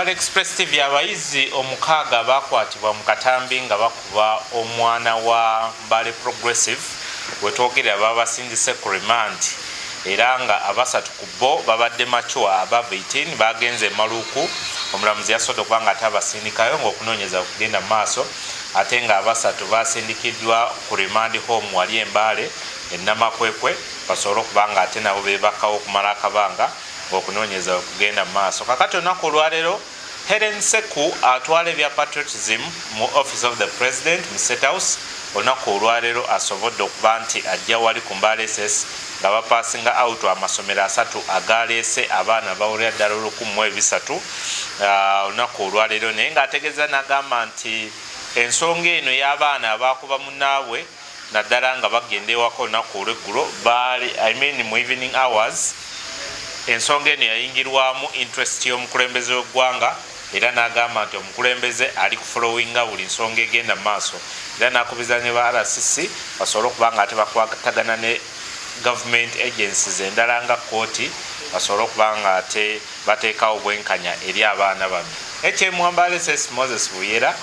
Mbale Express TV abayizi omukaaga bakwatibwa mu katambi nga bakuba omwana wa Mbale Progressive wetwogerera babasindise ku remand era nga abasatu ku bo babadde mature above 18 bagenze maluku omulamuzi yasobola okuba nga ate abasindikayo ng'okunoonyeza okugenda mu maaso ate nga abasatu basindikiddwa ku remand home wali Mbale Namakwekwe basobole okuba nga ate nabo bebakawo okumala akabanga okunoonyeza okugenda mu maaso. Kakati olunaku olwaleero Helen Seku atwala ebya patriotism mu Office of the President mu State House olunaku olwaleero asobodde okuba nti ajja wali ku Mbale SS nga bapasinga out amasomero asatu agaleese abaana bawulira ddala $1,300 olunaku olwaleero naye ng'ategeeza n'agamba nti ensonga eno y'abaana abakuba munnaabwe naddala nga bagenda ewaka olunaku olw'eggulo mu evening hours ensonga eno yayingirwamu interest y'omukulembeze w'eggwanga era n'agamba nti omukulembeze ali ku followinga buli nsonga egenda mu maaso era n'akubiza ne ba RCC basobole okuba nga ate bakwatagana ne government agencies endala nga kooti basobole okuba nga ate bateekawo bwenkanya eri abaana bano. Mbale Moses Buyera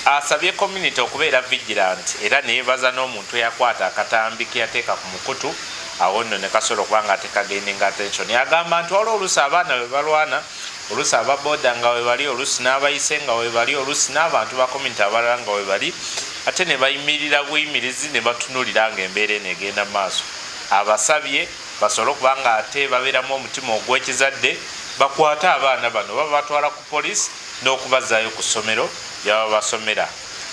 asabye community okubeera vigilant era neyebaza n'omuntu eyakwata akatambi ke yateeka ku mukutu awo nno ne kasobola okuba nga tekagendinga attention. Yagamba nti waliwo oluusi abaana bwe balwana oluusi ababoda nga we bali oluusi n'abayise nga we bali oluusi n'abantu ba community abalala nga we bali ate ne bayimirira buyimirizi ne batunuulira nga embeera eno egenda mu maaso. Abasabye basobole okuba nga ate babeeramu omutima ogw'ekizadde bakwate abaana bano baba batwala ku poliisi n'okubazaayo ku ssomero lyaba basomera.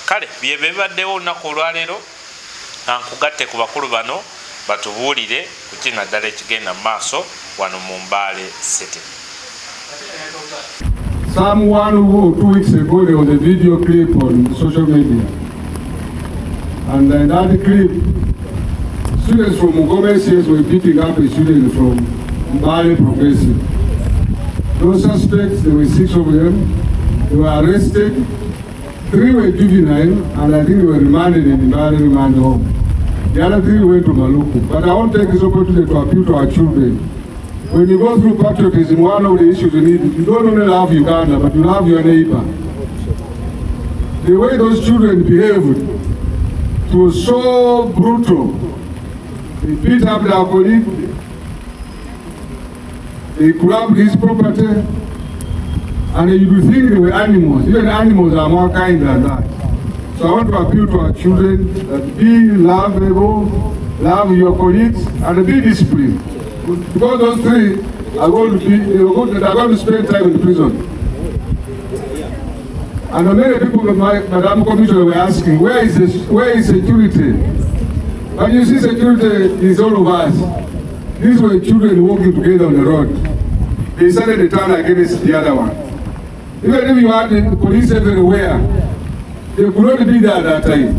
Kale bye bibaddewo olunaku olwaleero nkugatte ku bakulu bano batubuulire ku kino naddala ekigenda mu maaso wano mu Mbale City. Some 2 weeks ago there was a video clip on social media, and in that clip students from Mugome CS were beating up a student from Mbale Progressive. Those suspects, there were 6 of them, they were arrested, 3 were juvenile, and I think they were remanded in Mbale remand home. The other 3 went to Maluku. But I want to take this opportunity to appeal to our children. When you go through patriotism, one of the issues you need, you don't only love Uganda, but you love your neighbor. The way those children behaved, it was so brutal. They beat up their colleague, they grabbed his property, and you would think they were animals. Even animals are more kind than that. So I want to appeal to our children that be lovable, love your colleagues, and be disciplined. Because those 3 are going to spend time in prison. And many people, Madam Commissioner, were asking, where is security? But you see, security is all of us. These were children walking together on the road. They started to turn against the other one. Even if you had the police everywhere, they could not be there at that time.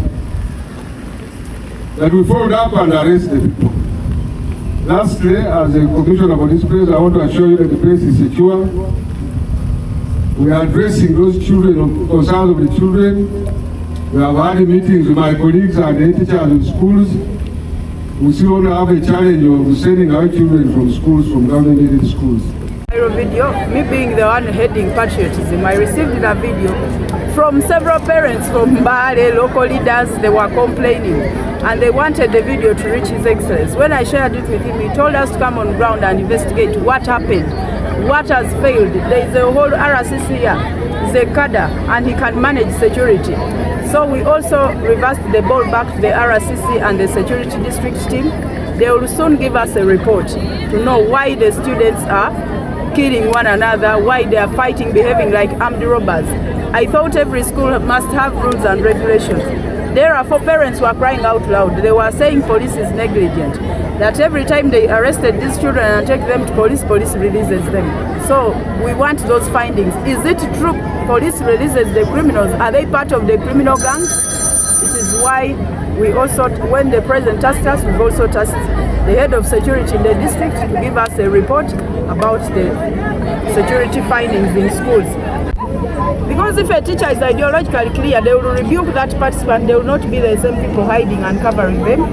That we followed up and arrested people. Lastly, as a commissioner for this place, I want to assure you that the place is secure. We are addressing those children, concerns of the children. We have had meetings with my colleagues and the teachers in schools. We still want to have a challenge of sending our children from schools, from government-aided schools. Video, me being the one heading patriotism, I received a video from several parents from Mbale, local leaders. They were complaining and they wanted the video to reach His Excellency. When I shared it with him, he told us to come on ground and investigate what happened, what has failed. There is a whole RCC here, Zekada, and he can manage security. So we also reversed the ball back to the RCC and the security district team. They will soon give us a report to know why the students are killing one another, why they are fighting, behaving like armed robbers. I thought every school must have rules and regulations. Therefore, parents were crying out loud. They were saying police is negligent, that every time they arrested these children and take them to police, police releases them. So we want those findings. Is it true police releases the criminals? Are they part of the criminal gangs? This is why we also, when the president tasked us, we've also tasked the head of security in the district to give us a report about the security findings in schools. Because if a teacher is ideologically clear, they will rebuke that participant. They will not be the same people hiding and covering them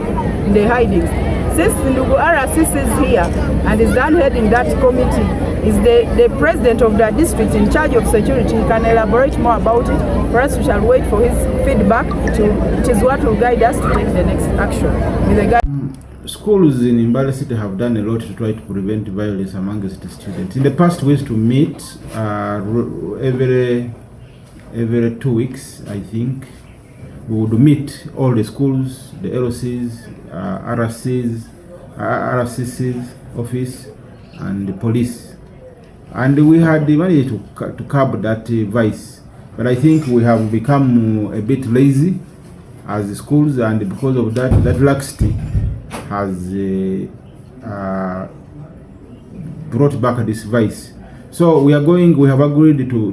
in the hidings. Since Ndugu RCC is here and is done heading that committee, is the president of the district in charge of security. He can elaborate more about it. For us, we shall wait for his feedback. It is what will guide us to take the next action. Schools in Mbale City have done a lot to try to prevent violence amongst the students. In the past, we used to meet every 2 weeks, I think. We would meet all the schools, the LOCs, RCC's office, and the police. And we had managed to curb that vice. But I think we have become a bit lazy as the schools, and because of that laxity has brought back this vice. So we have agreed to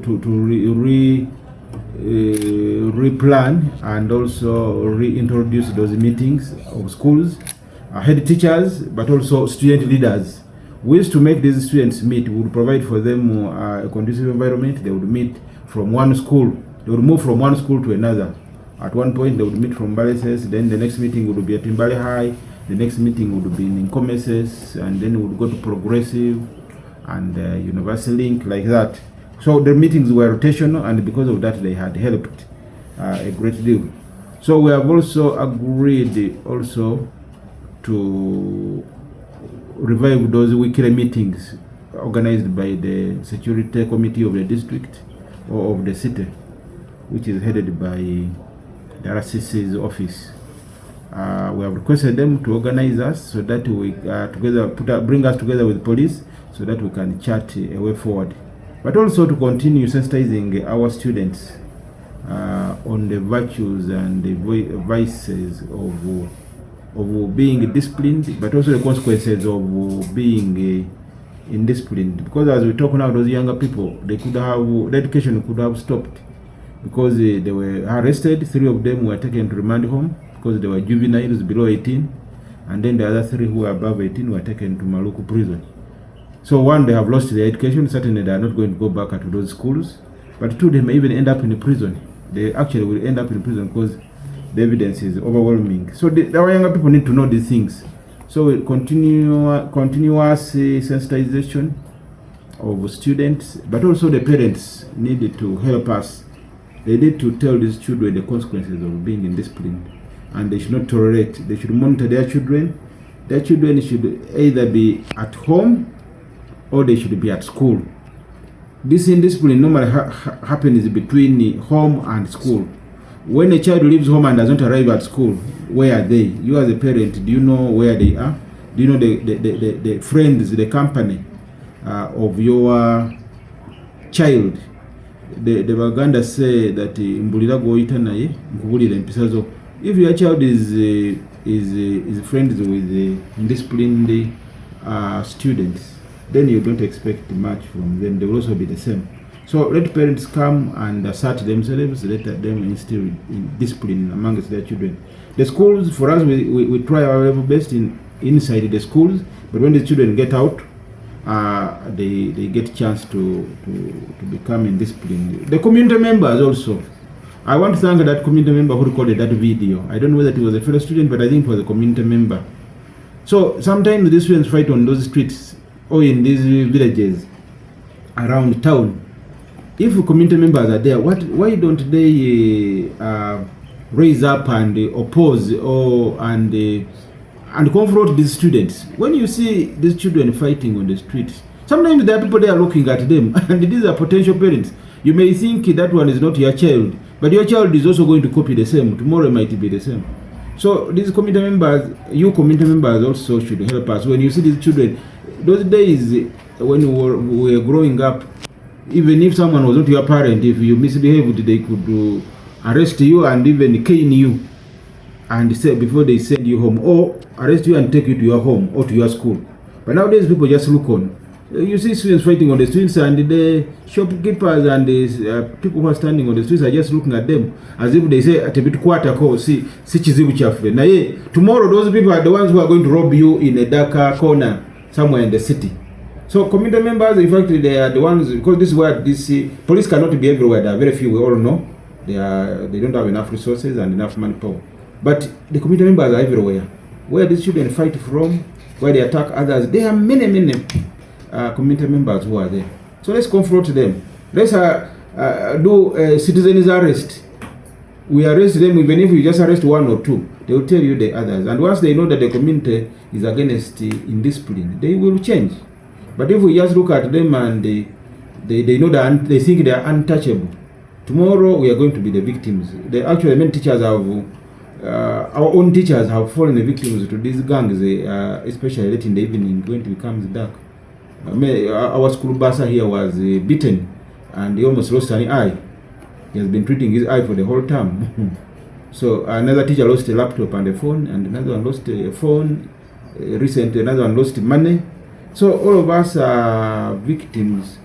replan and also reintroduce those meetings of schools, head teachers, but also student leaders. We used to make these students meet. We would provide for them a conducive environment. They would meet from one school. They would move from one school to another. At one point, they would meet from Mbale, then the next meeting would be at Mbale High, the next meeting would be in Commerces, and then we would go to Progressive and University Link, like that. So the meetings were rotational, and because of that, they had helped a great deal. So we have also agreed also to revive those weekly meetings organized by the security committee of the district or of the city, which is headed by the RCC's office. We have requested them to organize us so that we bring us together with police so that we can chart a way forward. But also to continue sensitizing our students on the virtues and the vices of being disciplined, but also the consequences of being indisciplined. Because as we talk now, those younger people, the education could have stopped because they were arrested. 3 of them were taken to remand home because they were juveniles below 18, and then the other 3 who were above 18 were taken to Maluku prison. So 1, they have lost their education. Certainly they are not going to go back to those schools. But 2, they may even end up in prison. They actually will end up in prison because the evidence is overwhelming. So our younger people need to know these things. So continuous sensitization of students, but also the parents needed to help us. They need to tell these children the consequences of being indisciplined, and they should not tolerate. They should monitor their children. Their children should either be at home or they should be at school. This indiscipline normally happens between home and school. When a child leaves home and does not arrive at school, where are they? You as a parent, do you know where they are? Do you know the friends, the company of your child? The Baganda say that mbulira goita naye nkubulira empisa zo. If your child is friends with indisciplined students, then you don't expect much from them. They will also be the same. So let parents come and assert themselves, let them instill in discipline amongst their children. The schools, for us, we try our level best inside the schools, but when the children get out, they get a chance to become indisciplined. The community members also. I want to thank that community member who recorded that video. I don't know whether it was a fellow student, but I think it was a community member. So sometimes the students fight on those streets or in these villages around town. If community members are there, why don't they raise up and oppose and confront these students? When you see these children fighting on the streets, sometimes there are people there looking at them, and these are potential parents. You may think that one is not your child, but your child is also going to copy the same. Tomorrow it might be the same. So these community members, you community members also should help us. When you see these children, those days when we were growing up, even if someone was not your parent, if you misbehaved, they could arrest you and even cane you, and say before they send you home, or arrest you and take you to your home or to your school. But nowadays people just look on. You see students fighting on the streets, and the shopkeepers and the people who are standing on the streets are just looking at them as if they say at a bit quarter call, see chizibu chafe. Now tomorrow those people are the ones who are going to rob you in a darker corner somewhere in the city. So community members, in fact, they are the ones, because this is where police cannot be everywhere. There are very few, we all know. They don't have enough resources and enough manpower. But the community members are everywhere. Where these children fight from, where they attack others, there are many. community members who are there. So let's confront them. Let's do a citizen's arrest. We arrest them, even if we just arrest one or two, they will tell you the others. And once they know that the community is against indiscipline, they will change. But if we just look at them and they know that they think they are untouchable, tomorrow we are going to be the victims. Actually, many teachers have, our own teachers have fallen victims to these gangs, especially late in the evening when it becomes dark. Our school bursar here was beaten and he almost lost an eye. He has been treating his eye for the whole term. So another teacher lost a laptop and a phone, and another one lost a phone. Recently, another one lost money. So all of us are victims.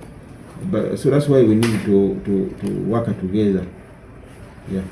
But so that's why we need to work together. Yeah.